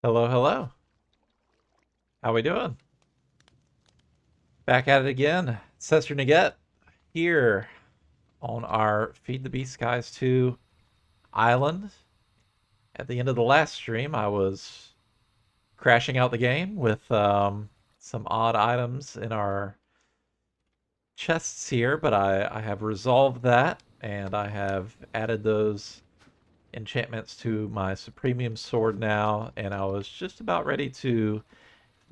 Hello, hello. How we doing? Back at it again. Cesar Nugget here on our FTB Skies 2 island. At the end of the last stream, I was crashing out the game with some odd items in our chests here, but I have resolved that, and I have added those enchantments to my Supremium Sword now, and I was just about ready to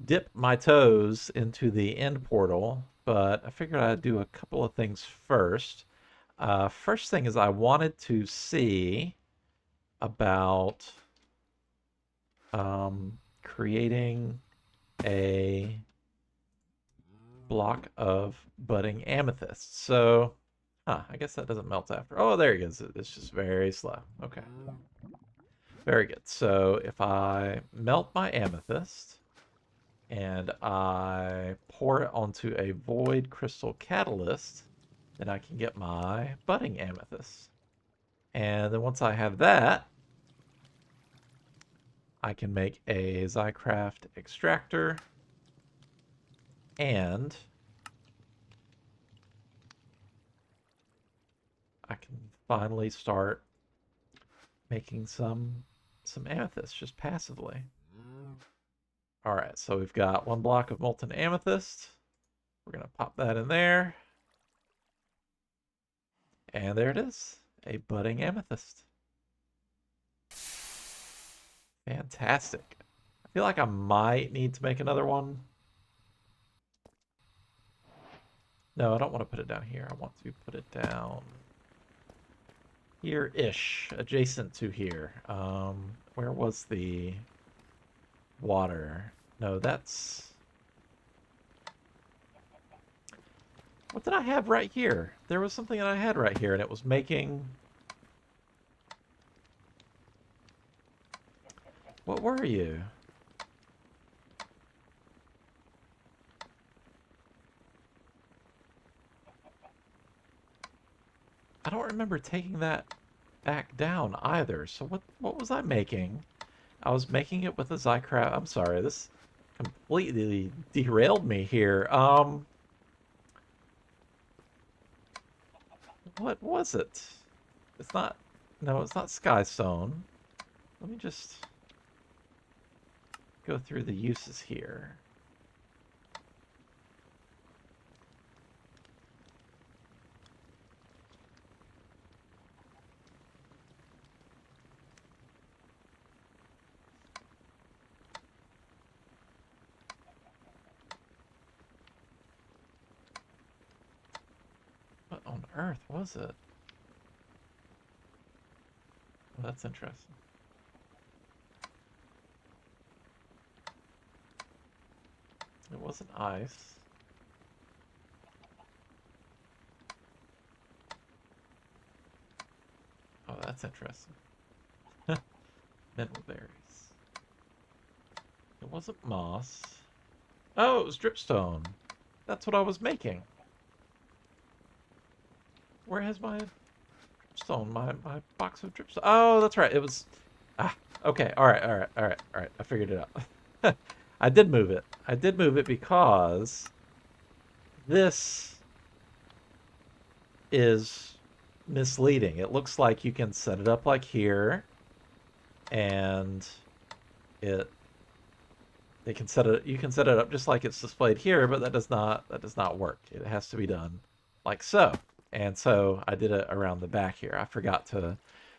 dip my toes into the end portal, but I figured I'd do a couple of things first. First thing is I wanted to see about creating a block of budding amethyst. So, I guess that doesn't melt after. Oh, there he is. It's just very slow. Okay. Very good. So if I melt my amethyst, and I pour it onto a void crystal catalyst, then I can get my budding amethyst. And then once I have that, I can make a Zycraft extractor, and I can finally start making some amethyst just passively. All right, so we've got one block of molten amethyst. We're gonna pop that in there. And there it is, a budding amethyst. Fantastic. I feel like I might need to make another one. No, I don't want to put it down here. I want to put it down here-ish, adjacent to here. Where was the water? No, that's... What did I have right here? There was something that I had right here, and it was making... What were you? I don't remember taking that back down either. So what was I making? I was making it with a Zycraft. I'm sorry, this completely derailed me here. What was it? It's not... No, it's not Skystone. Let me just go through the uses here. What on earth was it? Well, that's interesting. It wasn't ice. Oh, that's interesting. Mineral berries. It wasn't moss. Oh, it was dripstone. That's what I was making. Where has my dripstone? My box of dripstone. Oh, that's right. It was... Ah, okay. All right, all right, all right, all right. I figured it out. I did move it. I did move it because this is misleading. It looks like you can set it up like here, and it can set it, you can set it up just like it's displayed here, but that does not work. It has to be done like so. And so I did it around the back here. I forgot to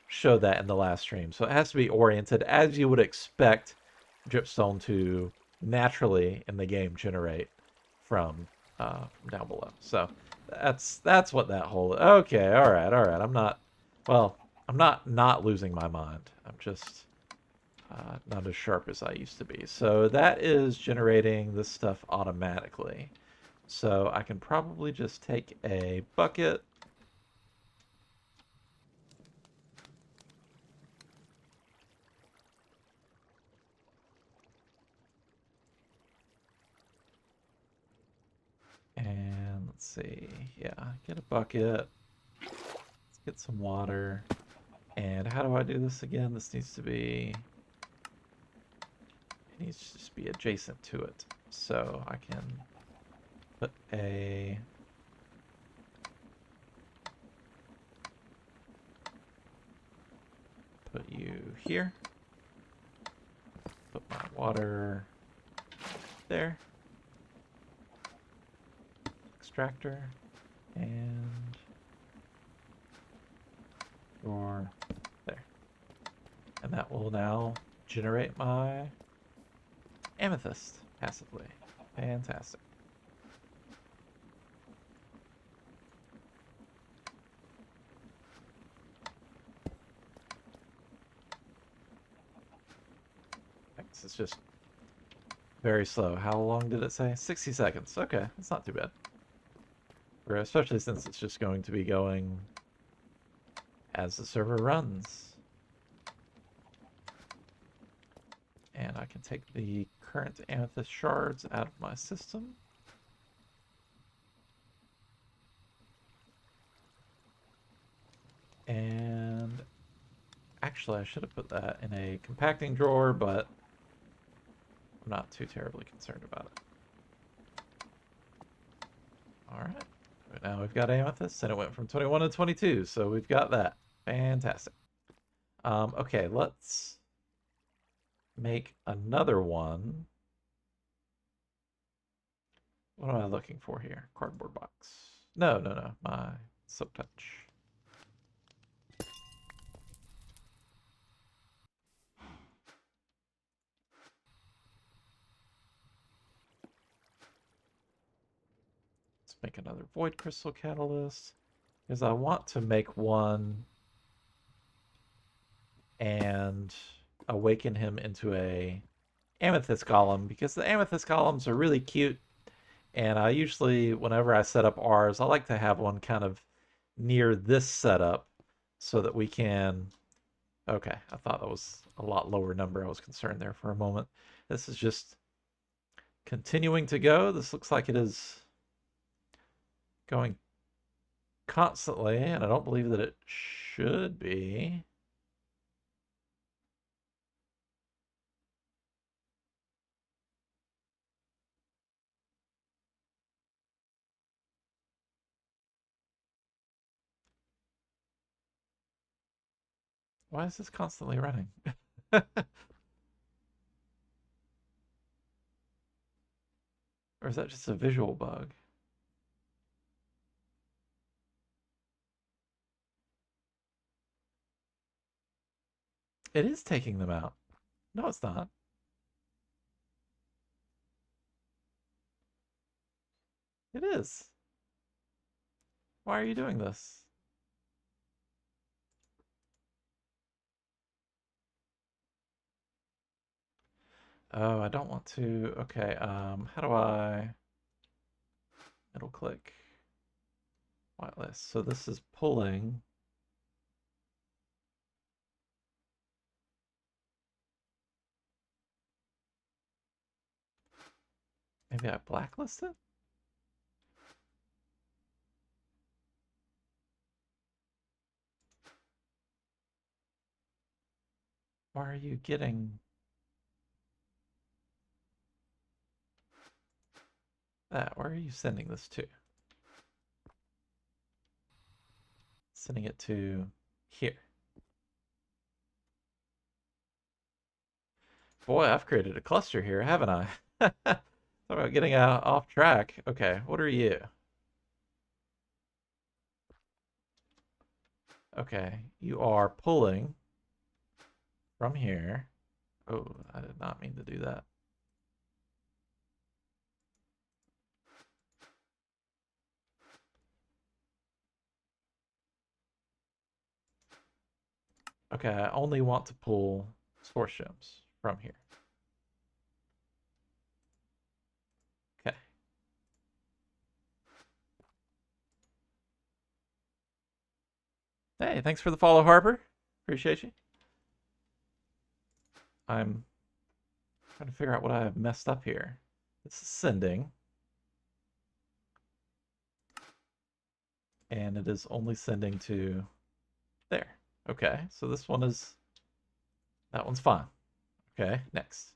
show that in the last stream. So it has to be oriented as you would expect dripstone to naturally in the game generate from down below. So that's what that whole... Okay, all right, all right. I'm not... Well, I'm not losing my mind. I'm just not as sharp as I used to be. So that is generating this stuff automatically. So I can probably just take a bucket. And let's see. Yeah, get a bucket. Let's get some water. And how do I do this again? This needs to be needs to just be adjacent to it. So I can put a... put you here. Put my water there. Extractor. And you're there. And that will now generate my amethyst passively. Fantastic. Thanks. It's just very slow. How long did it say? 60 seconds. Okay, that's not too bad. Especially since it's just going to be going as the server runs. And I can take the current amethyst shards out of my system. And actually, I should have put that in a compacting drawer, but I'm not too terribly concerned about it. All right. Now we've got amethyst, and it went from 21 to 22, so we've got that. Fantastic. Okay, let's make another one. What am I looking for here? Cardboard box. No, my silk touch. Let's make another void crystal catalyst, because I want to make one and awaken him into a amethyst golem, because the amethyst golems are really cute. And I usually, whenever I set up ours, I like to have one kind of near this setup so that we can... Okay, I thought that was a lot lower number. I was concerned there for a moment. This is just continuing to go. This looks like it is going constantly, and I don't believe that it should be. Why is this constantly running? Or is that just a visual bug? It is taking them out. No, it's not. It is. Why are you doing this? Oh, I don't want to. Okay, how do I middle click whitelist? So this is pulling. Maybe I blacklist it? Why are you getting that? Where are you sending this to? Sending it to here. Boy, I've created a cluster here, haven't I? Talk about getting off track. Okay, what are you? Okay, you are pulling from here. Oh, I did not mean to do that. Okay, I only want to pull source gems from here. Okay. Hey, thanks for the follow, Harper. Appreciate you. I'm trying to figure out what I have messed up here. This is sending. And it is only sending to there. Okay, so this one is... That one's fine. Okay, next.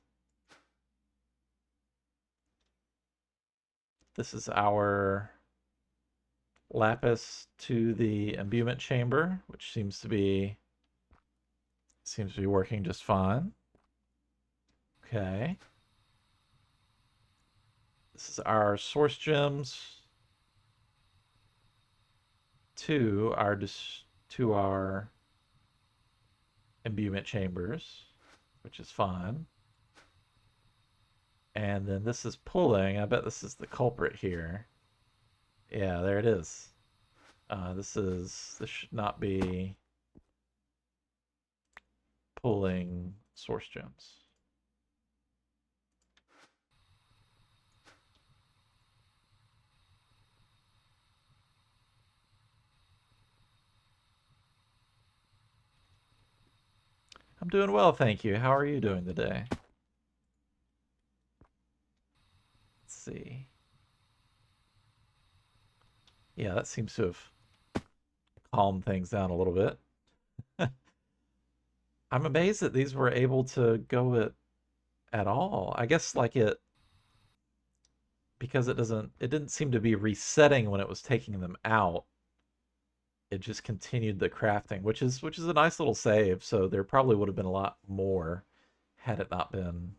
This is our lapis to the imbuement chamber, which seems to be working just fine. Okay. This is our source gems to our imbuement chambers, which is fine. And then this is pulling. I bet this is the culprit here. Yeah, there it is. This should not be pulling source gems. I'm doing well, thank you. How are you doing today? Let's see. Yeah, that seems to have calmed things down a little bit. I'm amazed that these were able to go at all. I guess like because it didn't seem to be resetting when it was taking them out. It just continued the crafting, which is a nice little save. So there probably would have been a lot more had it not been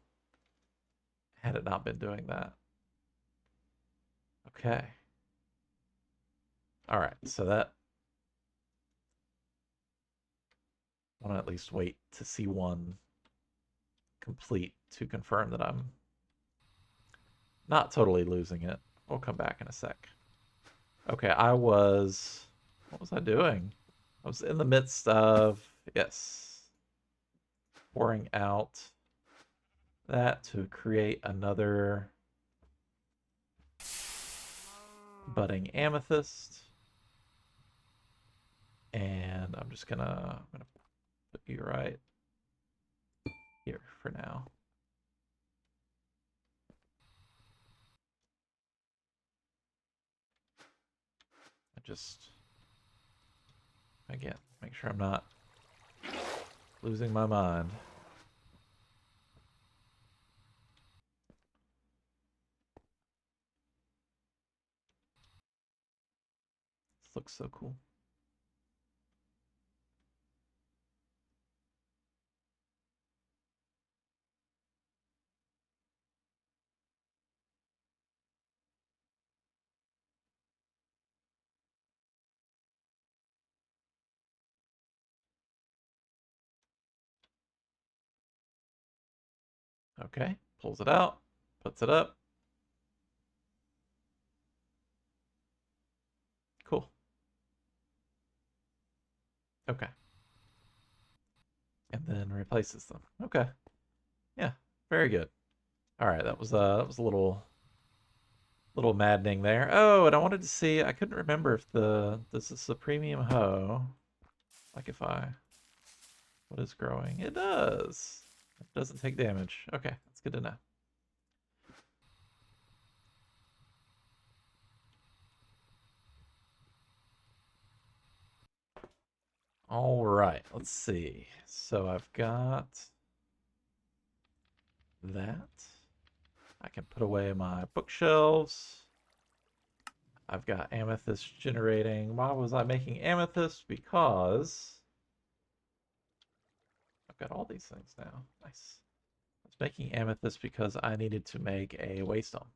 doing that. Okay. All right. So that I want to at least wait to see one complete to confirm that I'm not totally losing it. We'll come back in a sec. Okay, what was I doing? I was in the midst of, yes, pouring out that to create another budding amethyst. And I'm gonna put you right here for now. Again, make sure I'm not losing my mind. This looks so cool. Okay, pulls it out, puts it up. Cool. Okay. And then replaces them. Okay. Yeah, very good. All right, that was a little maddening there. Oh, and I wanted to see, I couldn't remember if this is the premium hoe. Like if what is growing? It does. It doesn't take damage. Okay, that's good to know. All right, let's see. So I've got that. I can put away my bookshelves. I've got amethyst generating. Why was I making amethyst? Because I've got all these things now. Nice. I was making amethyst because I needed to make a waystone.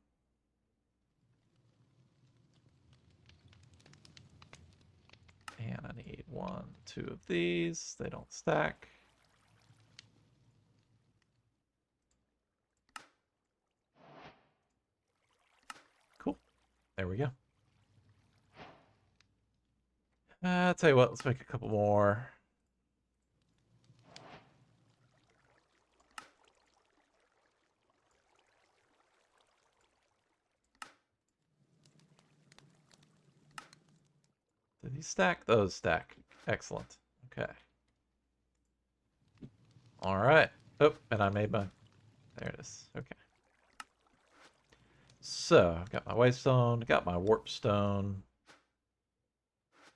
And I need 1, 2 of these. They don't stack. Cool. There we go. I'll tell you what, let's make a couple more. Did these stack? Those stack. Excellent. Okay. All right. Oh, and I made my... There it is. Okay. So, I've got my waystone, got my warp stone.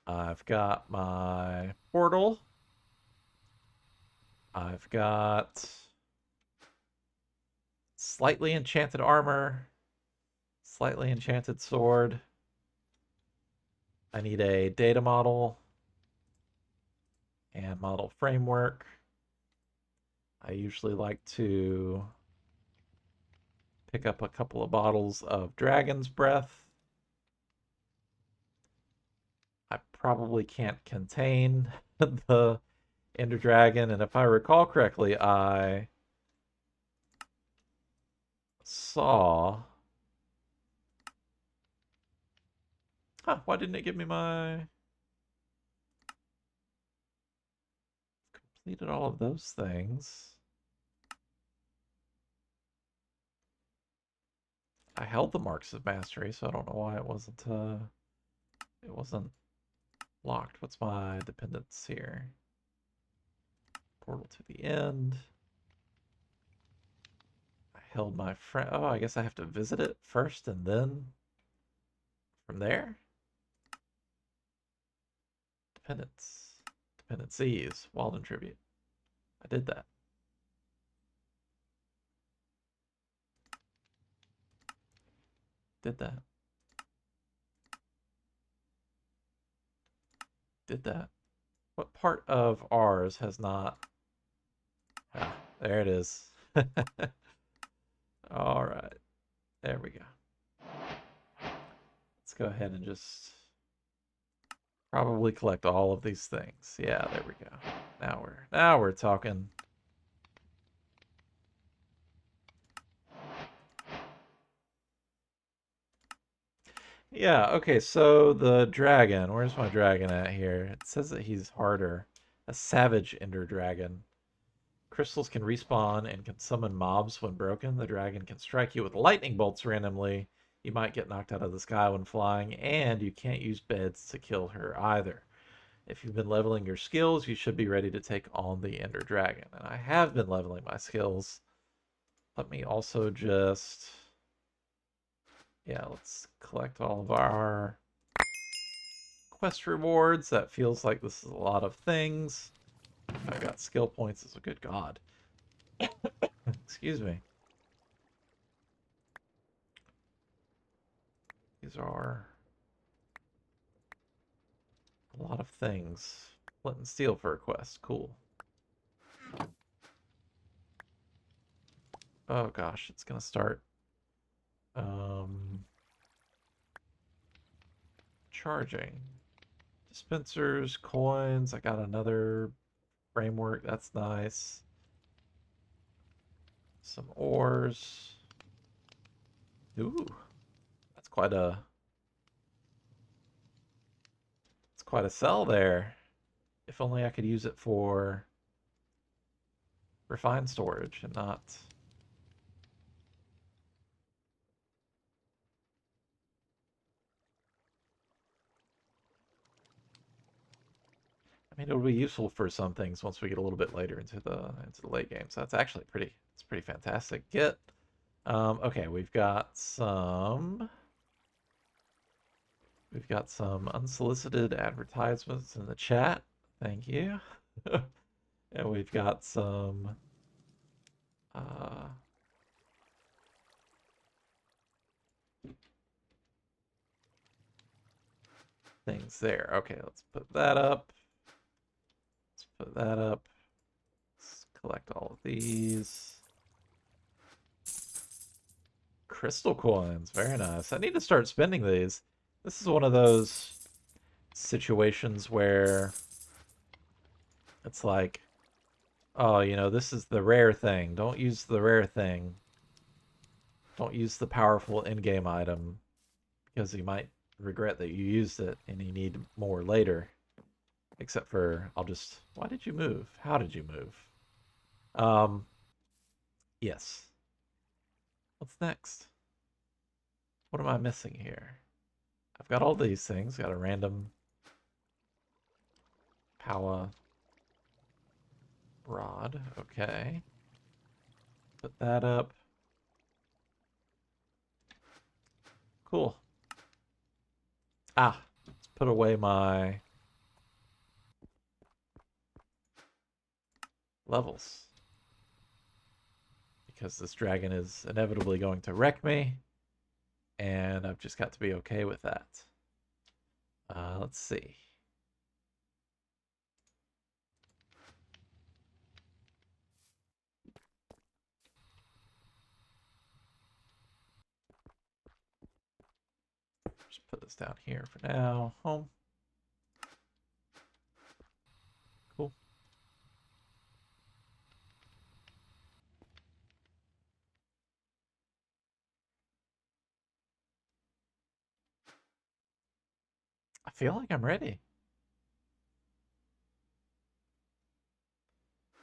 I've got my portal. I've got slightly enchanted armor, Slightly enchanted sword. I need a data model and model framework. I usually like to pick up a couple of bottles of Dragon's Breath. I probably can't contain the Ender Dragon, and if I recall correctly, I saw... Huh, why didn't it give me my... Completed all of those things. I held the Marks of Mastery, so I don't know why it wasn't locked. What's my dependence here? Portal to the end. I held my friend. Oh, I guess I have to visit it first and then from there? Dependence. Dependencies. Walden Tribute. I did that. Did that. Did that. What part of ours has not... Ah, there it is. All right. There we go. Let's go ahead and just probably collect all of these things. Yeah, there we go. Now we're talking. Yeah, okay, so the dragon. Where's my dragon at here? It says that he's harder. A savage ender dragon. Crystals can respawn and can summon mobs when broken. The dragon can strike you with lightning bolts randomly. You might get knocked out of the sky when flying, and you can't use beds to kill her either. If you've been leveling your skills, you should be ready to take on the ender dragon. And I have been leveling my skills. Let me also just... Yeah, let's collect all of our quest rewards. That feels like this is a lot of things. I've got skill points as a good god. Excuse me. These are a lot of things. Flint and steel for a quest. Cool. Oh gosh, it's gonna start charging. Dispensers, coins. I got another framework. That's nice. Some ores. Ooh, that's quite a sell there. If only I could use it for refined storage and not... I mean, it'll be useful for some things once we get a little bit later into the late game. So that's actually it's pretty fantastic. Okay, we've got some unsolicited advertisements in the chat. Thank you. And we've got some things there. Okay, let's put that up. Let's put that up. Let's collect all of these. Crystal coins, very nice. I need to start spending these. This is one of those situations where it's like, oh, you know, this is the rare thing. Don't use the rare thing. Don't use the powerful in-game item because you might regret that you used it and you need more later. Except for, why did you move? How did you move? Yes. What's next? What am I missing here? I've got all these things. Got a random power rod. Okay. Put that up. Cool. Ah, let's put away my levels. Because this dragon is inevitably going to wreck me. And I've just got to be okay with that. Let's see. Just put this down here for now. Home. Cool. I feel like I'm ready.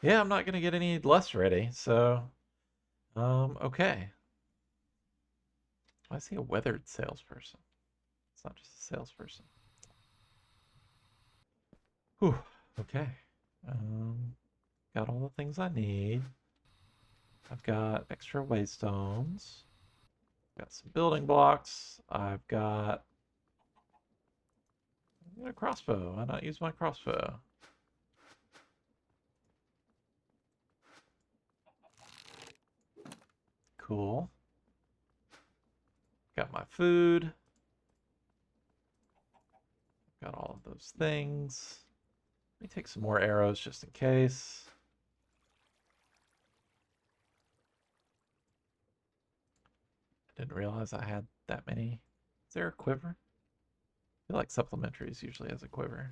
Yeah, I'm not gonna get any less ready, so okay. Why is he a weathered salesperson? It's not just a salesperson. Whew, okay. Got all the things I need. I've got extra waystones. Got some building blocks. I've got a crossbow. Why not use my crossbow? Cool. Got my food. Got all of those things. Let me take some more arrows just in case. I didn't realize I had that many. Is there a quiver? I feel like supplementaries usually has a quiver.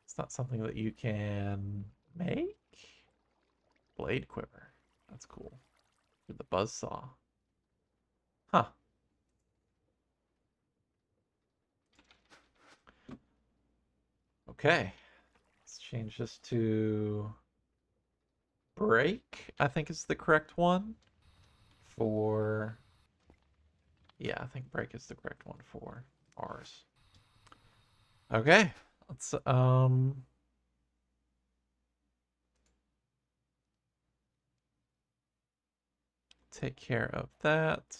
It's not something that you can make? Blade quiver. That's cool. With the buzzsaw. Huh. Okay. Let's change this to break, I think is the correct one for... Yeah, I think break is the correct one for ours. Okay. Let's take care of that.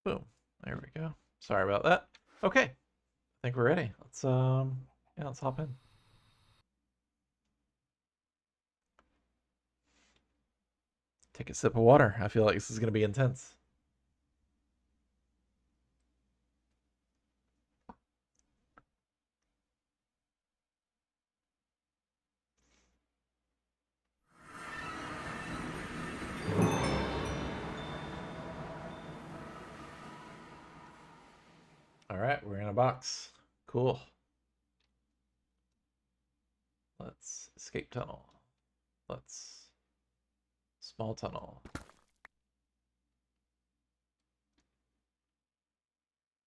Boom. There we go. Sorry about that. Okay. I think we're ready. Let's yeah, let's hop in. Take a sip of water. I feel like this is going to be intense. All right, we're in a box. Cool. Let's escape tunnel. Let's small tunnel.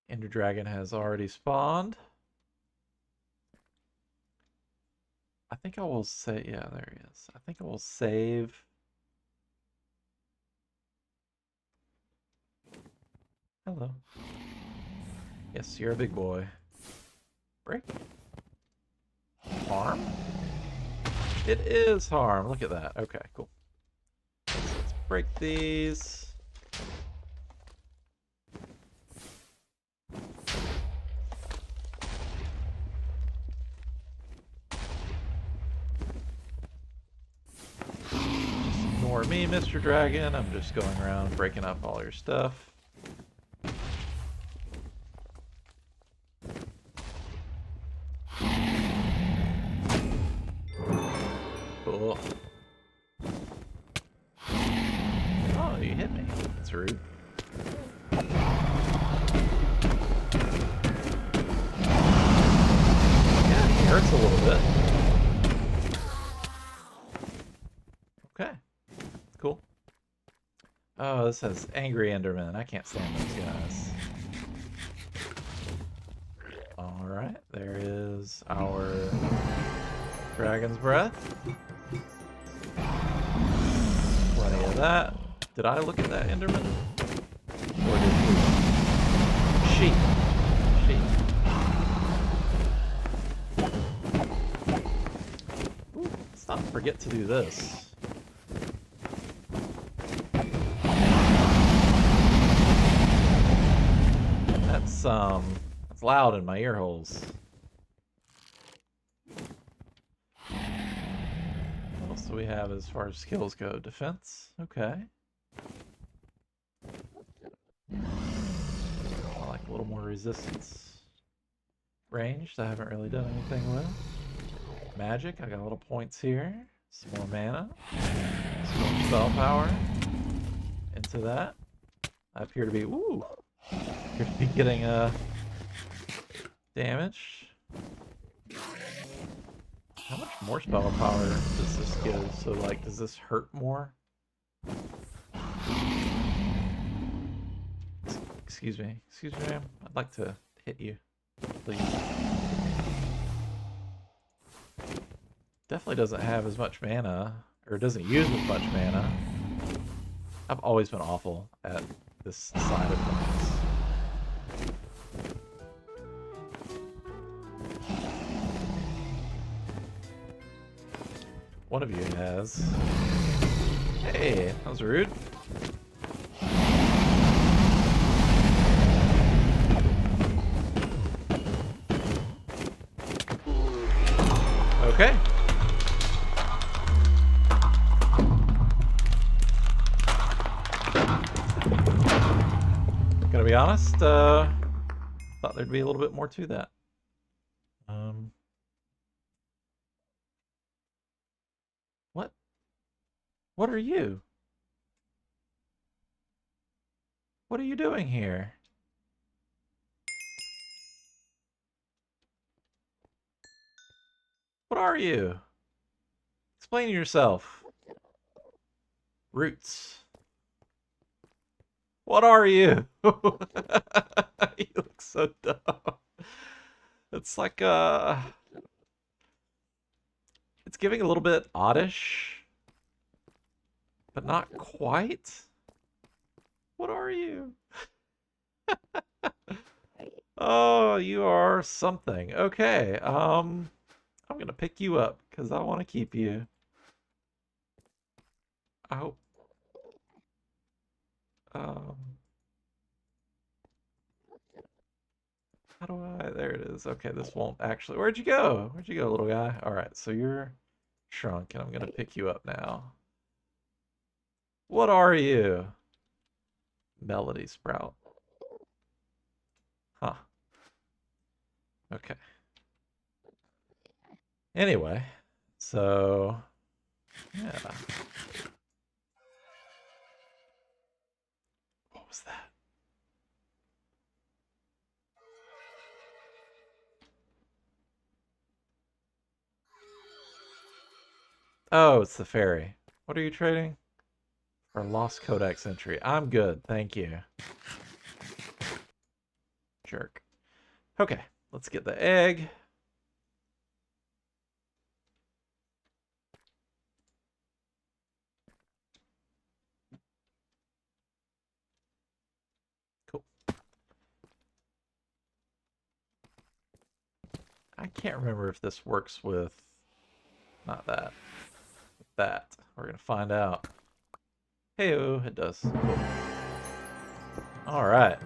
Ender Dragon has already spawned. I think I will say, yeah, there he is. I think I will save. Hello. Yes, you're a big boy. Break. Harm? It is harm. Look at that. Okay, cool. Let's break these. Ignore me, Mr. Dragon. I'm just going around breaking up all your stuff. Cool. Oh, you hit me. That's rude. Yeah, he hurts a little bit. Okay. Cool. Oh, this has angry Endermen. I can't stand those guys. Alright, there is our Dragon's Breath. that. Did I look at that Enderman? Or did you? Sheep. Sheep. Ooh, let's not forget to do this. That's loud in my ear holes. What else do we have as far as skills go? Defense? Okay. I like a little more resistance. Ranged, I haven't really done anything with. Magic, I got little points here. Some more mana. Some more spell power. Into that. I appear to be, ooh! Appear to be getting damage. How much more spell power does this give? So, like, does this hurt more? Excuse me, ma'am. I'd like to hit you, please. Definitely doesn't have as much mana, or doesn't use as much mana. I've always been awful at this side of things. One of you has. Hey, that was rude. Okay. Gonna be honest, thought there'd be a little bit more to that. What? What are you? What are you doing here? What are you? Explain yourself. Roots. What are you? You look so dumb. It's like it's giving a little bit oddish, but not quite. What are you? Oh, you are something. Okay. I'm gonna pick you up because I want to keep you. I hope. Um, how do I? There it is. Okay, this won't actually. Where'd you go? Where'd you go, little guy? All right, so you're shrunk, and I'm gonna pick you up now. What are you? Melody Sprout. Huh. Okay. Anyway, so yeah. What was that? Oh, it's the ferry. What are you trading? For lost codex entry. I'm good, thank you. Jerk. Okay, let's get the egg. Cool. I can't remember if this works with... Not that. With that. We're gonna find out. Hey-oh, it does. Cool. Alright.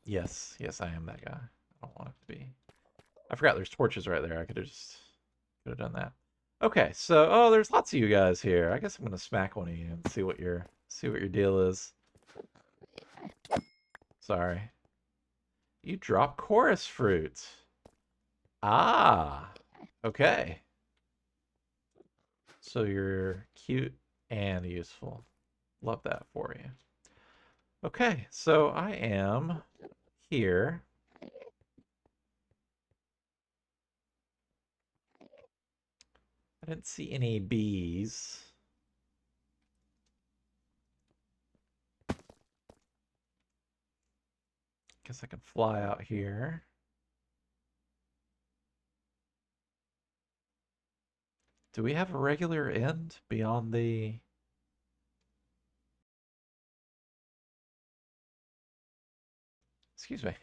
Yes, yes, I am that guy. I don't want it to be. I forgot there's torches right there. I could have done that. Okay, so there's lots of you guys here. I guess I'm gonna smack one of you and see what your deal is. Sorry. You drop chorus fruit. Ah. Okay. So you're cute and useful. Love that for you. Okay, so I am here. I didn't see any bees. Guess I can fly out here. Do we have a regular end beyond the... Excuse me.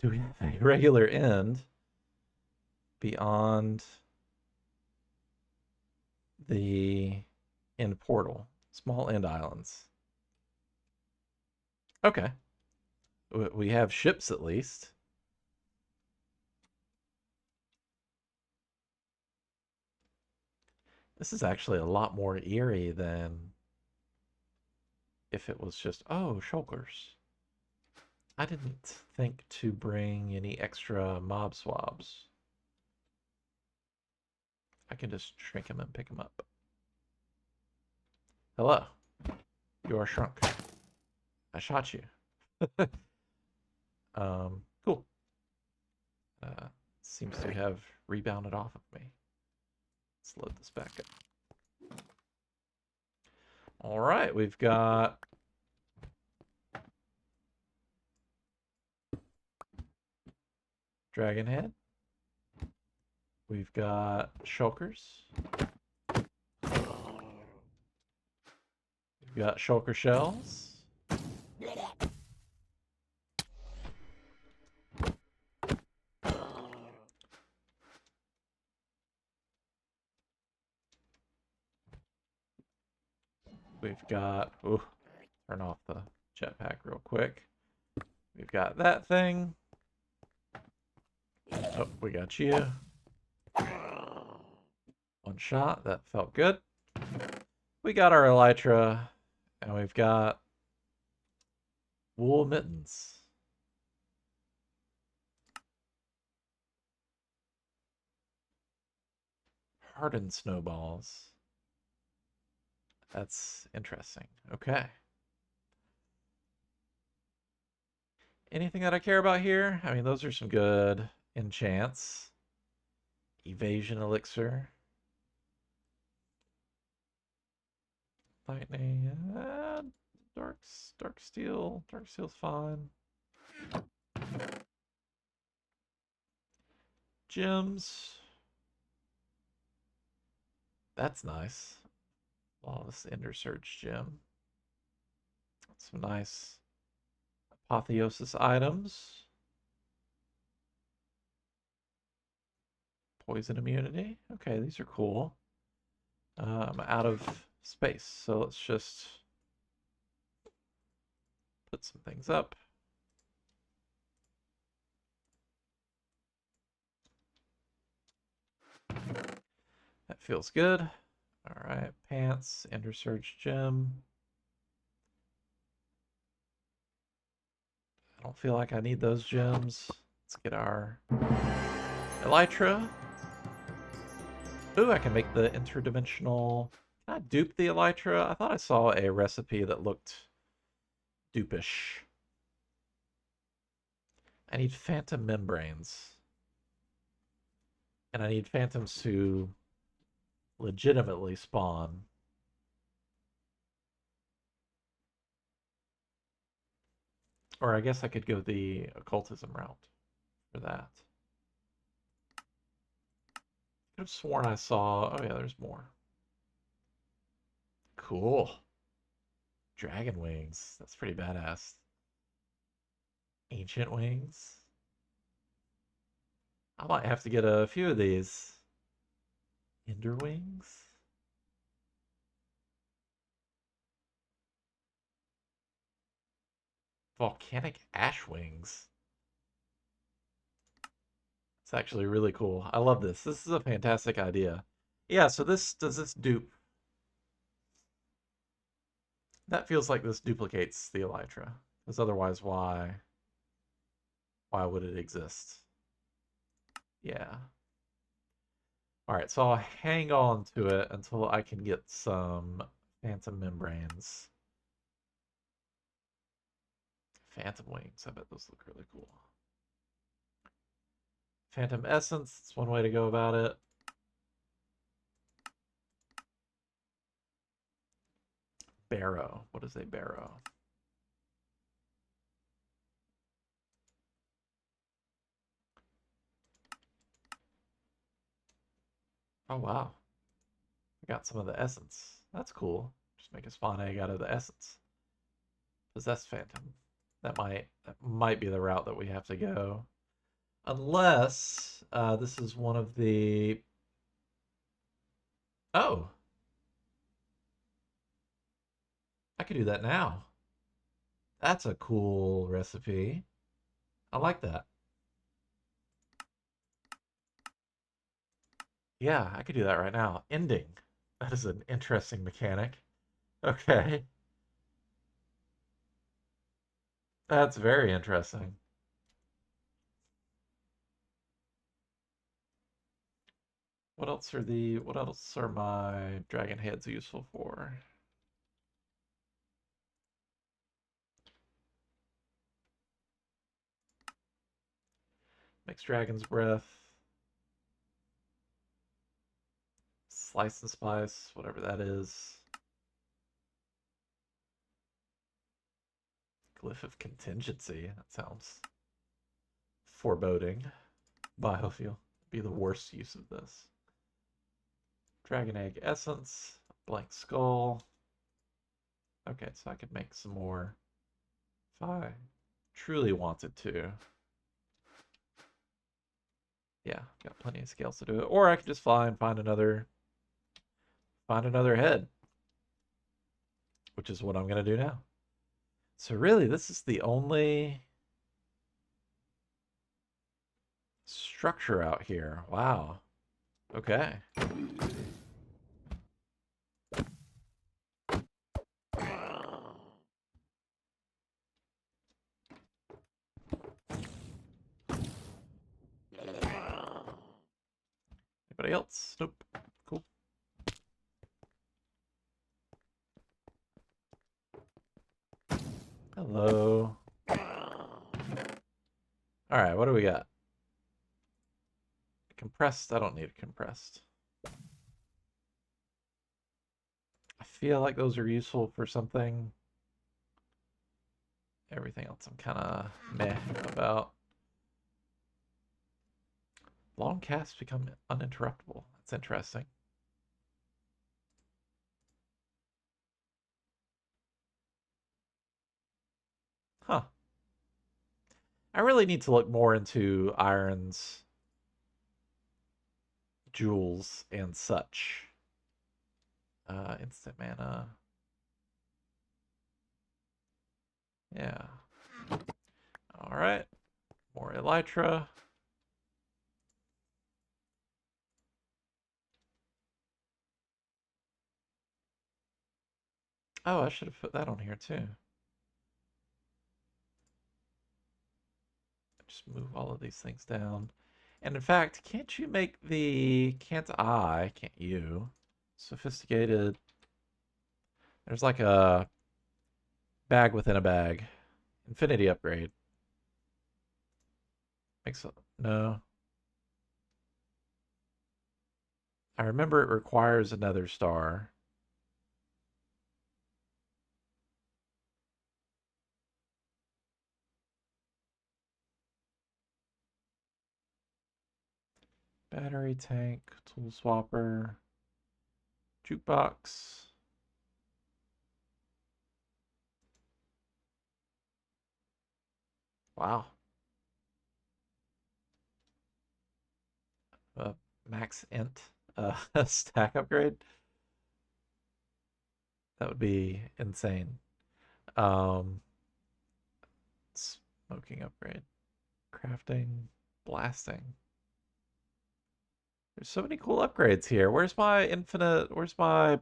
Do we have a regular end beyond the end portal? Small end islands. Okay. We have ships at least. This is actually a lot more eerie than if it was just, oh, shulkers. I didn't think to bring any extra mob swabs. I can just shrink them and pick them up. Hello. You are shrunk. I shot you. Cool. Seems to have rebounded off of me. Let's load this back up. All right, we've got Dragon Head. We've got shulkers. We've got shulker shells. We've got, ooh, turn off the jetpack real quick. We've got that thing. Oh, we got you. One shot, that felt good. We got our elytra, and we've got wool mittens. Hardened snowballs. That's interesting. Okay. Anything that I care about here? I mean, those are some good enchants. Evasion elixir. Lightning. Dark steel. Dark steel's fine. Gems. That's nice. Lawless Ender Surge gem. Some nice apotheosis items. Poison immunity. Okay, these are cool. I'm out of space, so let's just put some things up. That feels good. All right, pants, Ender Surge gem. I don't feel like I need those gems. Let's get our elytra. Ooh, I can make the interdimensional. Can I dupe the elytra? I thought I saw a recipe that looked dupish. I need phantom membranes. And I need phantoms to legitimately spawn. Or I guess I could go the occultism route for that. I could have sworn I saw... Oh yeah, there's more. Cool. Dragon wings. That's pretty badass. Ancient wings. I might have to get a few of these. Ender wings. Volcanic ash wings. It's actually really cool. I love this. This is a fantastic idea. Yeah, so does this dupe? That feels like this duplicates the elytra. Because otherwise, why would it exist? Yeah. All right, so I'll hang on to it until I can get some phantom membranes. Phantom wings. I bet those look really cool. Phantom essence. That's one way to go about it. Barrow. What is a barrow? Oh, wow. Got some of the essence. That's cool. Just make a spawn egg out of the essence. Possess Phantom. That might be the route that we have to go. Unless this is one of the... Oh! I could do that now. That's a cool recipe. I like that. Yeah, I could do that right now. Ending. That is an interesting mechanic. Okay. That's very interesting. What else are my dragon heads useful for? Makes dragon's breath. Slice and spice, whatever that is. Glyph of contingency. That sounds foreboding. Biofuel. Be the worst use of this. Dragon egg essence. Blank skull. Okay, so I could make some more if I truly wanted to. Yeah, got plenty of scales to do it. Or I could just fly and find another head, which is what I'm gonna do now. So really, this is the only structure out here. Wow. Okay. Anybody else? Nope. Cool. Hello. All right, what do we got? Compressed. I don't need compressed. I feel like those are useful for something. Everything else I'm kind of meh about. Long casts become uninterruptible. That's interesting. Huh. I really need to look more into Iron's jewels and such. Instant mana. Yeah. All right. More Elytra. Oh, I should have put that on here too. Just move all of these things down. And in fact, can't you? Sophisticated. There's like a bag within a bag. Infinity upgrade. No. I remember it requires another star. Battery tank, tool swapper, jukebox. Wow. Max int stack upgrade. That would be insane. Um, Smoking upgrade, crafting, blasting. There's so many cool upgrades here. Where's my infinite? Where's my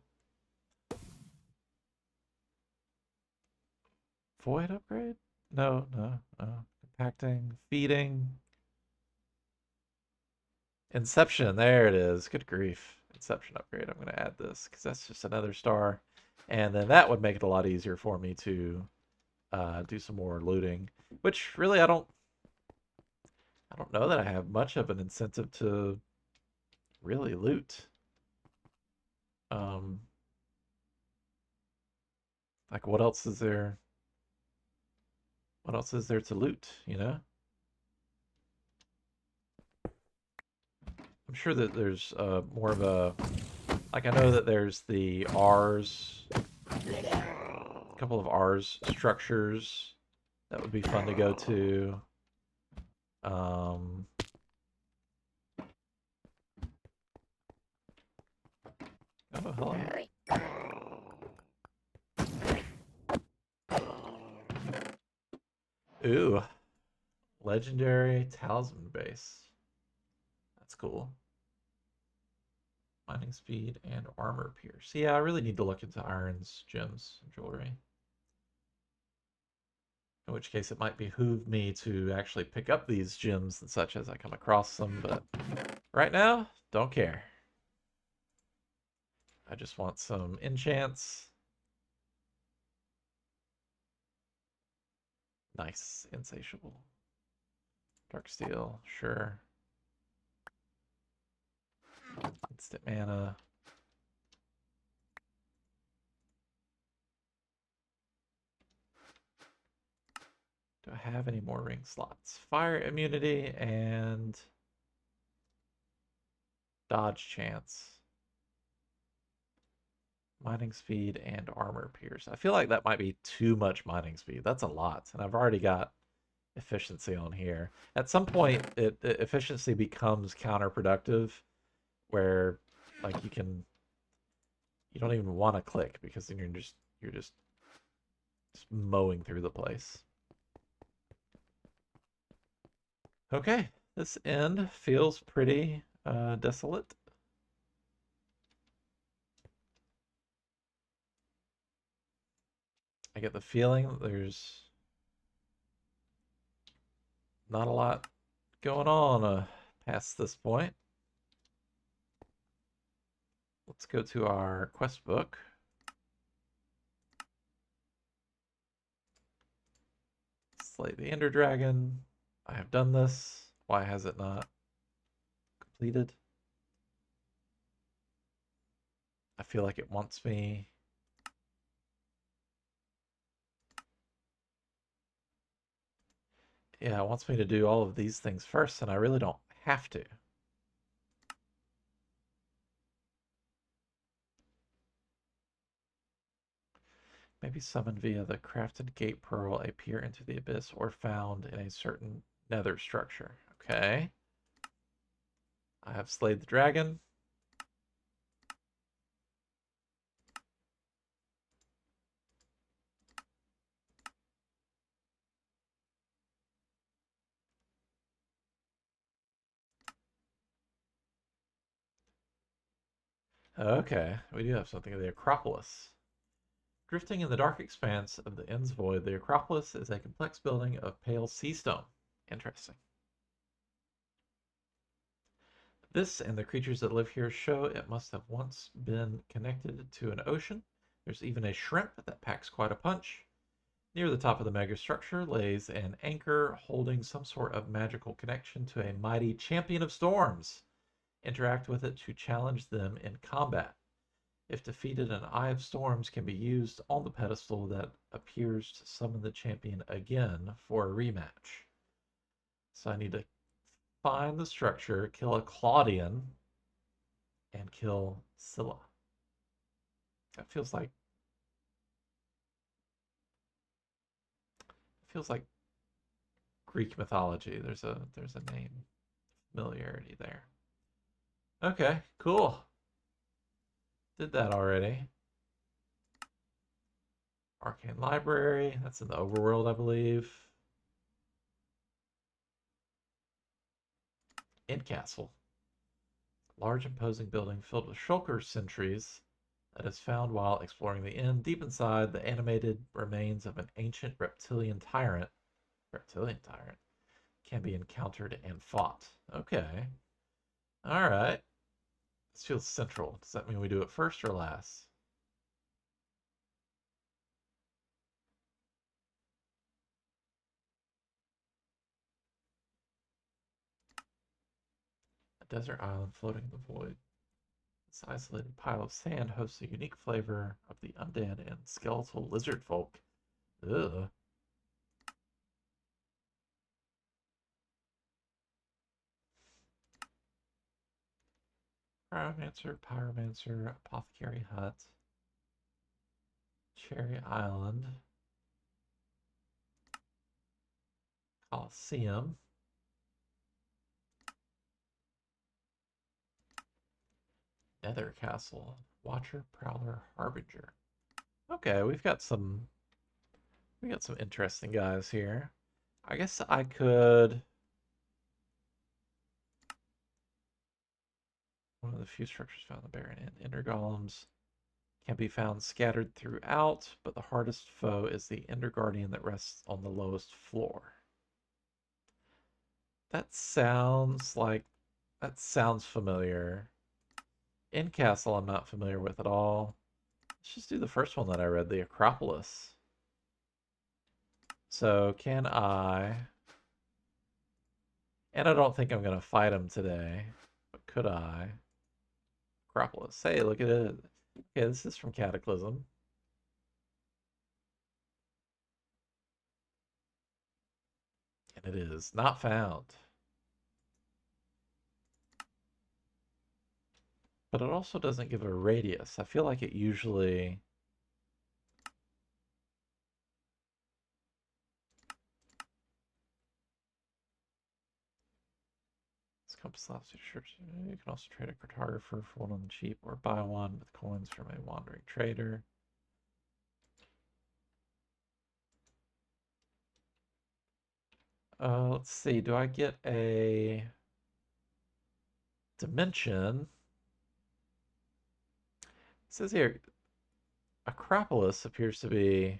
void upgrade? No, no, no. Compacting, feeding, Inception. There it is. Good grief. Inception upgrade. I'm going to add this because that's just another star. And then that would make it a lot easier for me to do some more looting, which really I don't know that I have much of an incentive to really loot. Um, like what else is there? What else is there to loot, you know? I'm sure that there's more of a Like, I know that there's the R's, a couple of R's structures that would be fun to go to. Um, oh, hello. Ooh, legendary talisman base. That's cool. Mining speed and armor pierce. Yeah, I really need to look into irons, gems, and jewelry. In which case, it might behoove me to actually pick up these gems and such as I come across them, but right now, don't care. I just want some enchants. Nice, insatiable. Dark steel, sure. Instant mana. Do I have any more ring slots? Fire immunity and dodge chance. Mining speed and armor pierce. I feel like that might be too much mining speed. That's a lot. And I've already got efficiency on here. At some point, efficiency becomes counterproductive where like you don't even want to click because then you're just mowing through the place. Okay, this end feels pretty desolate. I get the feeling that there's not a lot going on past this point. Let's go to our quest book. Slay the Ender Dragon. I have done this. Why has it not completed? I feel like it wants me. Yeah, it wants me to do all of these things first, and I really don't have to. Maybe summoned via the crafted gate pearl, a peer into the abyss, or found in a certain nether structure. Okay. I have slayed the dragon. Okay, we do have something of the Acropolis. Drifting in the dark expanse of the End's Void, the Acropolis is a complex building of pale sea stone. Interesting. This and the creatures that live here show it must have once been connected to an ocean. There's even a shrimp that packs quite a punch. Near the top of the mega structure lays an anchor holding some sort of magical connection to a mighty champion of storms. Interact with it to challenge them in combat. If defeated, an Eye of Storms can be used on the pedestal that appears to summon the champion again for a rematch. So I need to find the structure, kill a Claudian, and kill Scylla. That feels like Greek mythology. There's a name familiarity there. Okay, cool. Did that already. Arcane Library. That's in the overworld, I believe. End Castle. Large imposing building filled with shulker sentries that is found while exploring the inn. Deep inside, the animated remains of an ancient reptilian tyrant can be encountered and fought. Okay. All right. This feels central. Does that mean we do it first or last? A desert island floating in the void. This isolated pile of sand hosts a unique flavor of the undead and skeletal lizard folk. Ugh. Cryomancer, Pyromancer, Apothecary Hut, Cherry Island, Coliseum, Nether Castle, Watcher, Prowler, Harbinger. Okay, we got some interesting guys here. I guess I could. One of the few structures found in the barren and ender golems can be found scattered throughout, but the hardest foe is the ender guardian that rests on the lowest floor. That sounds familiar. In Castle, I'm not familiar with at all. Let's just do the first one that I read, the Acropolis. So can I? And I don't think I'm gonna fight him today, but could I? Acropolis. Hey, look at it. Okay, this is from Cataclysm. And it is not found. But it also doesn't give a radius. I feel like it usually... This compass allows you to... You can also trade a cartographer for one on the cheap, or buy one with coins from a wandering trader. Let's see. Do I get a dimension? It says here, Acropolis appears to be...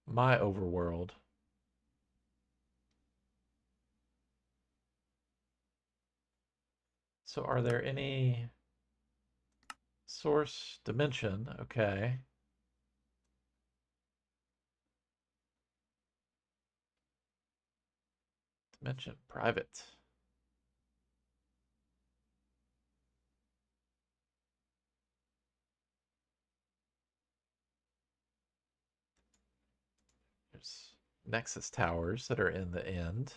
my overworld. So are there any... Source dimension, okay. Dimension private. There's Nexus towers that are in the end.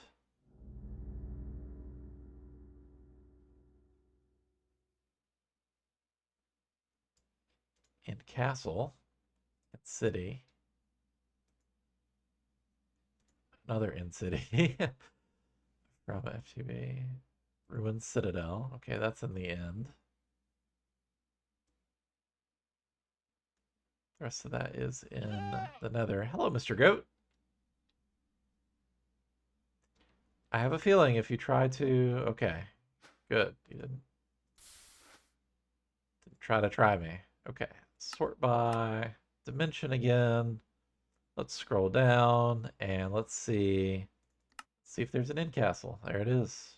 And castle. And city. Another end city. From FTB. Ruined Citadel. Okay, that's in the end. The rest of that is in the nether. Hello, Mr. Goat. I have a feeling if you try to... Okay, good. You didn't try me. Okay, sort by dimension again. Let's scroll down and let's see if there's an end castle. There it is.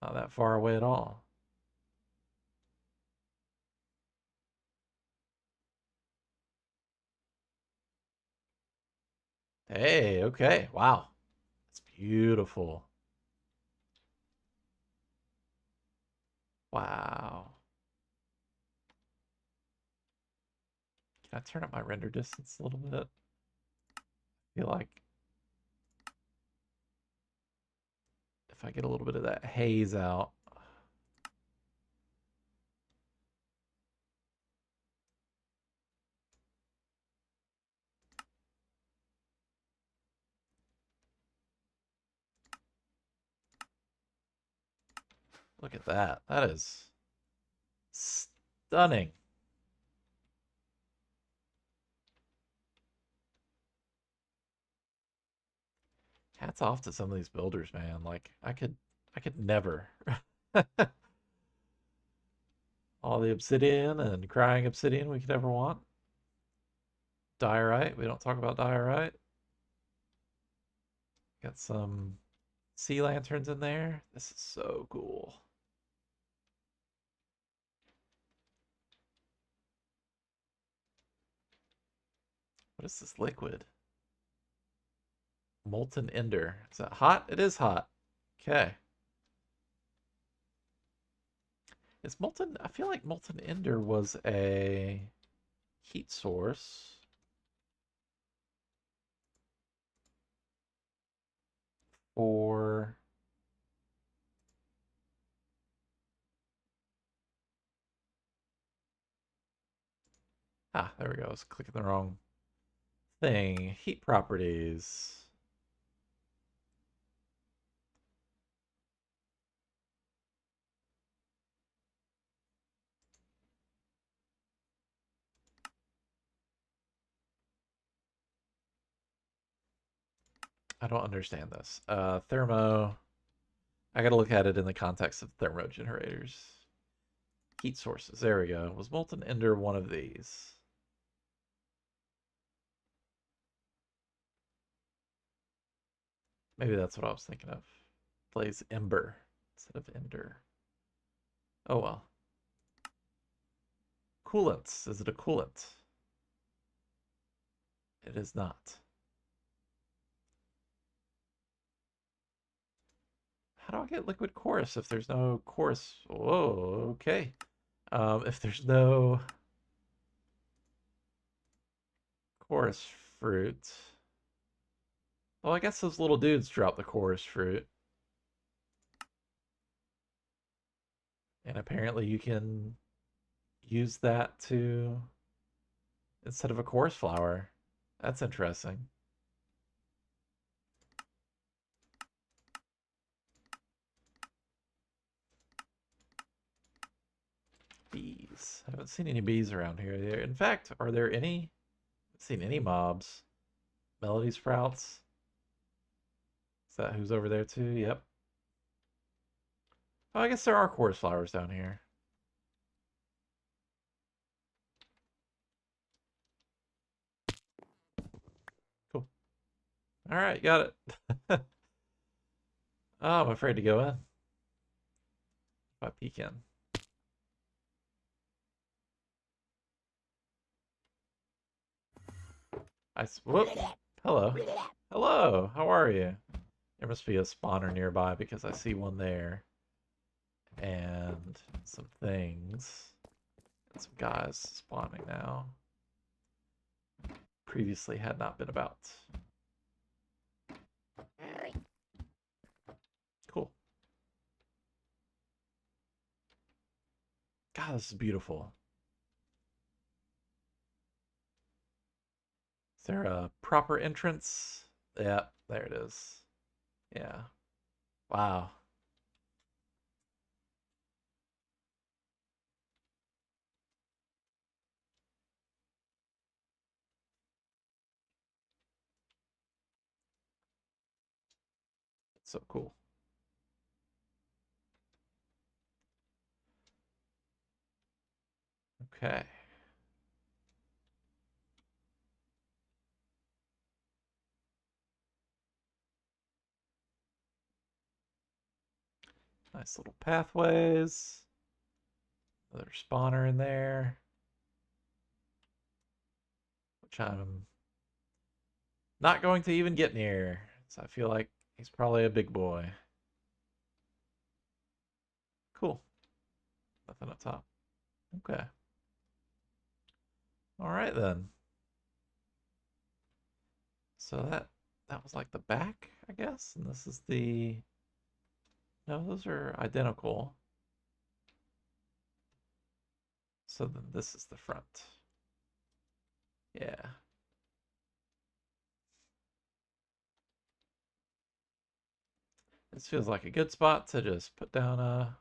Not that far away at all. Hey, okay. Wow. It's beautiful. Wow. Can I turn up my render distance a little bit? I feel like if I get a little bit of that haze out. Look at that. That is stunning. Hats off to some of these builders, man. Like I could never. All the obsidian and crying obsidian we could ever want. Diorite. We don't talk about diorite. Got some sea lanterns in there. This is so cool. What is this liquid? Molten ender. Is that hot? It is hot. Okay. Is molten... I feel like molten ender was a heat source. for... Ah, there we go. I was clicking the wrong thing. Heat properties. I don't understand this. Thermo. I gotta look at it in the context of thermo generators. Heat sources. There we go. Was molten ender one of these? Maybe that's what I was thinking of. Blaze ember instead of ender. Oh well. Coolants. Is it a coolant? It is not. How do I get liquid chorus if there's no chorus? Whoa, okay. If there's no chorus fruit. Well, I guess those little dudes drop the chorus fruit. And apparently you can use that to... instead of a chorus flower. That's interesting. Bees. I haven't seen any bees around here. In fact, are there any? I haven't seen any mobs. Melody sprouts. Is that who's over there too? Yep. Oh, I guess there are chorus flowers down here. Cool. All right, got it. Oh, I'm afraid to go in. If I peek in. Whoop. Hello. Hello. How are you? There must be a spawner nearby because I see one there. And some things. And some guys spawning now. Previously had not been about. Cool. God, this is beautiful. Is there a proper entrance? Yeah, there it is. Yeah. Wow. It's so cool. Okay. Nice little pathways. Another spawner in there. Which I'm not going to even get near. So I feel like he's probably a big boy. Cool. Nothing up top. Okay. All right then. So that was like the back, I guess, and this is the... No, those are identical. So then this is the front. Yeah. This feels like a good spot to just put down a...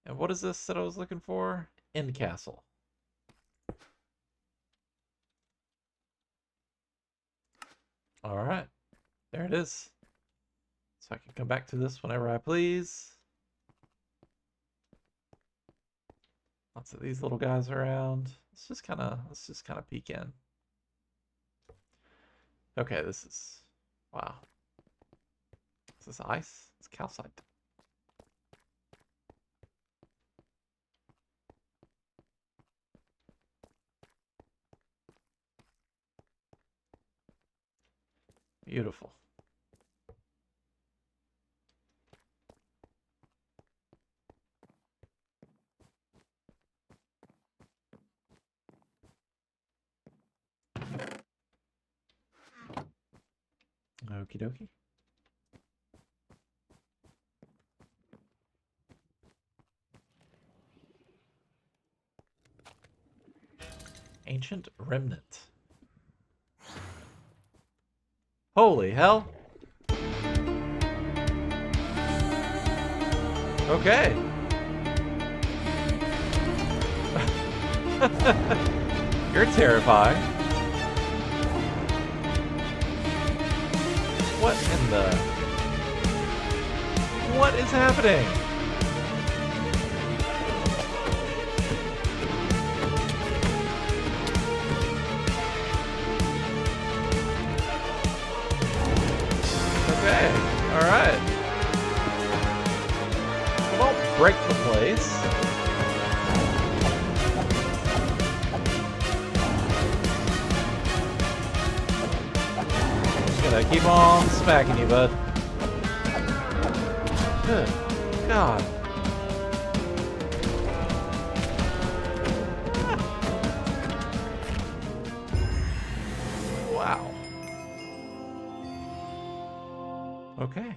And what is this that I was looking for? End castle. All right. There it is. So I can come back to this whenever I please. Lots of these little guys around. Let's just kind of peek in. Okay, this is... Wow. Is this ice? It's calcite. Beautiful. Okie dokie. Ancient remnant. Holy hell. Okay. You're terrifying. What in the... What is happening? Okay, alright. Don't break the place. Just gonna keep on smacking you, bud. Good God. Wow. Okay.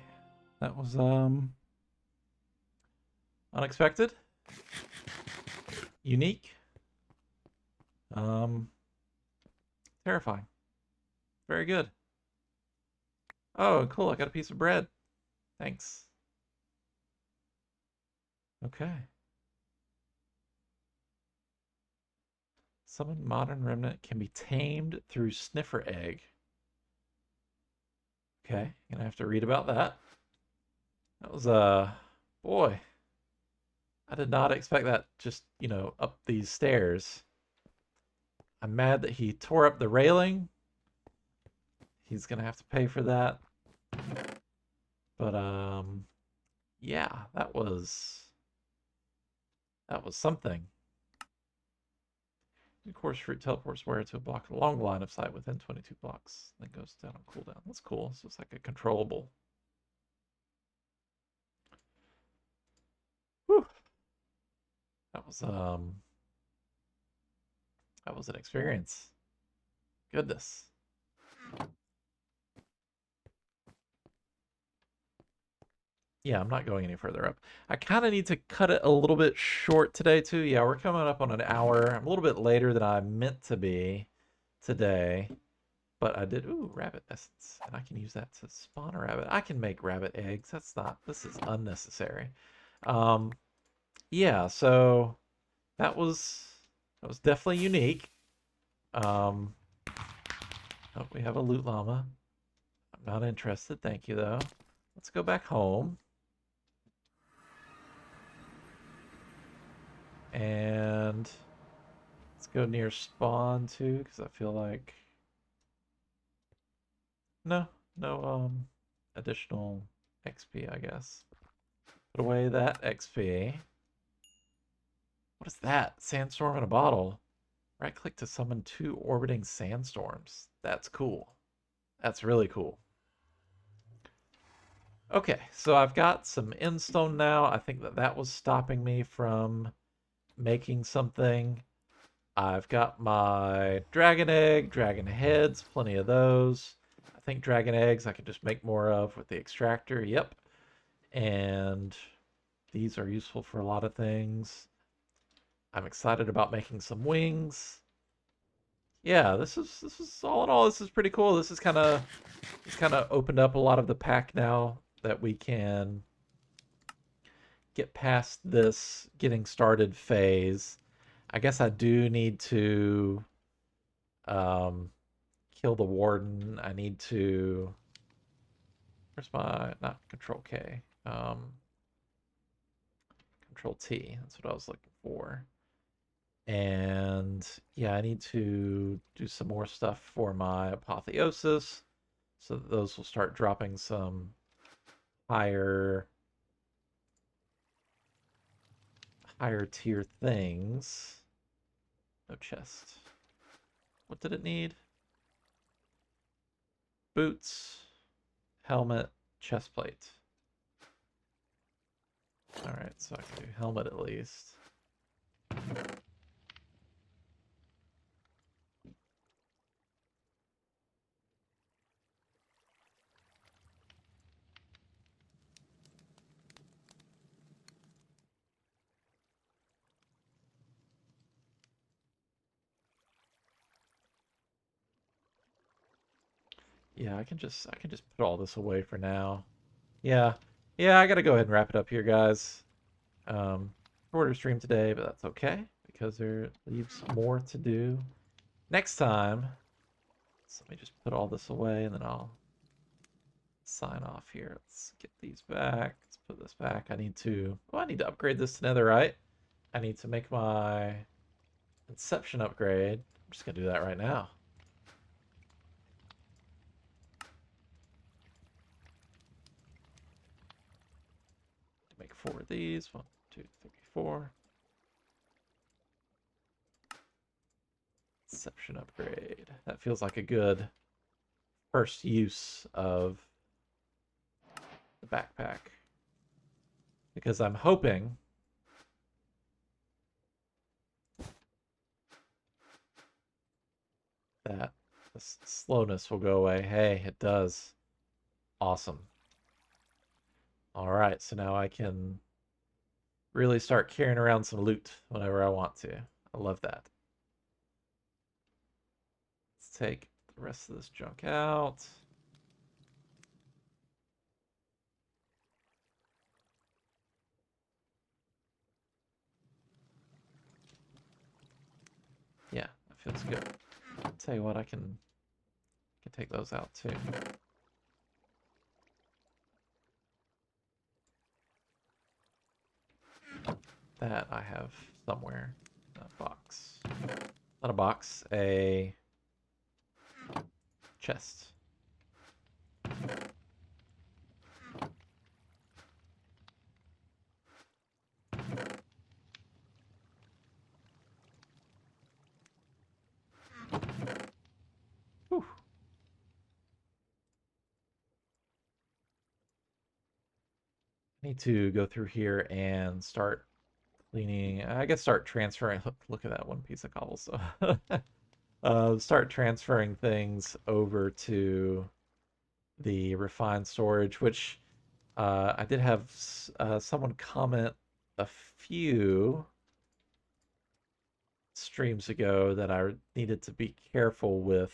That was unexpected. Unique. Terrifying. Very good. Oh, cool. I got a piece of bread. Thanks. Okay. Summon modern remnant can be tamed through sniffer egg. Okay, gonna have to read about that. That was boy. I did not expect that just, you know, up these stairs. I'm mad that he tore up the railing. He's gonna have to pay for that. But yeah, that was something. Of course, fruit teleports where to a block along the line of sight within 22 blocks. Then goes down on cooldown. That's cool. So it's like a controllable. Whew. That was an experience. Goodness. Yeah, I'm not going any further up. I kind of need to cut it a little bit short today, too. Yeah, we're coming up on an hour. I'm a little bit later than I meant to be today. But I did... Ooh, rabbit essence. And I can use that to spawn a rabbit. I can make rabbit eggs. That's not... This is unnecessary. Yeah, so... That was definitely unique. Oh, we have a loot llama. I'm not interested. Thank you, though. Let's go back home. And let's go near spawn too, because I feel like no additional XP, I guess. Put away that XP. What is that? Sandstorm in a bottle. Right click to summon 2 orbiting sandstorms. That's cool. That's really cool. Okay, so I've got some endstone now. I think that was stopping me from making something. I've got my dragon egg, dragon heads, plenty of those. I think dragon eggs I can just make more of with the extractor. Yep. And these are useful for a lot of things. I'm excited about making some wings. Yeah, this is all in all, this is pretty cool. This is kind of opened up a lot of the pack now that we can get past this getting started phase. I guess I do need to kill the warden. I need to... Where's my... Not Control K. Control T. That's what I was looking for. And yeah, I need to do some more stuff for my apotheosis so that those will start dropping some higher tier things. No chest. What did it need? Boots, helmet, chest plate. Alright, so I can do helmet at least. Yeah, I can just put all this away for now. Yeah. Yeah, I gotta go ahead and wrap it up here, guys. Shorter stream today, but that's okay because there leaves more to do next time. So let me just put all this away and then I'll sign off here. Let's get these back. Let's put this back. I need to upgrade this to netherite. I need to make my Inception upgrade. I'm just gonna do that right now. Make 4 of these. 1, 2, 3, 4. Inception upgrade. That feels like a good first use of the backpack. Because I'm hoping that the slowness will go away. Hey, it does. Awesome. Alright, so now I can really start carrying around some loot whenever I want to. I love that. Let's take the rest of this junk out. Yeah, that feels good. I'll tell you what, I can take those out too. That I have somewhere. A box. Not a box, a chest. Whew. I need to go through here and start cleaning. I guess start transferring. Look at that one piece of cobblestone. Start transferring things over to the refined storage, which I did have someone comment a few streams ago that I needed to be careful with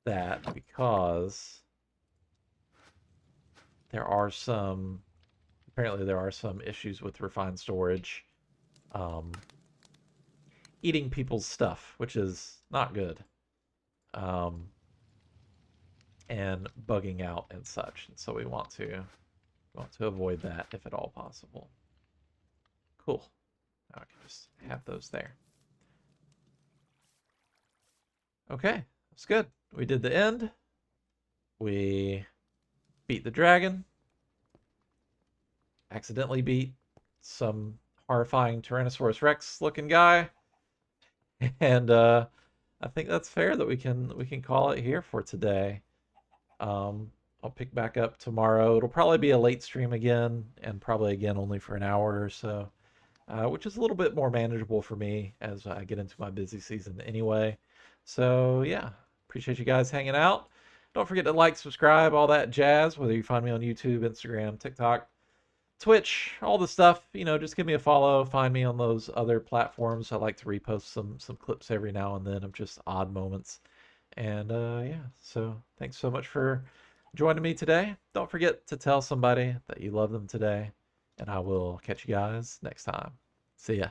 that because apparently there are some issues with refined storage eating people's stuff, which is not good, and bugging out and such. And so we want to avoid that if at all possible. Cool. Now I can just have those there. Okay, that's good. We did the end. We beat the dragon. Accidentally beat some horrifying Tyrannosaurus Rex looking guy. And I think that's fair that we can call it here for today. I'll pick back up tomorrow. It'll probably be a late stream again, and probably again only for an hour or so, which is a little bit more manageable for me as I get into my busy season anyway. So yeah, appreciate you guys hanging out. Don't forget to like, subscribe, all that jazz, whether you find me on YouTube, Instagram, TikTok, Twitch, all the stuff. Just give me a follow. Find me on those other platforms. I like to repost some clips every now and then of just odd moments. And yeah, so thanks so much for joining me today. Don't forget to tell somebody that you love them today. And I will catch you guys next time. See ya.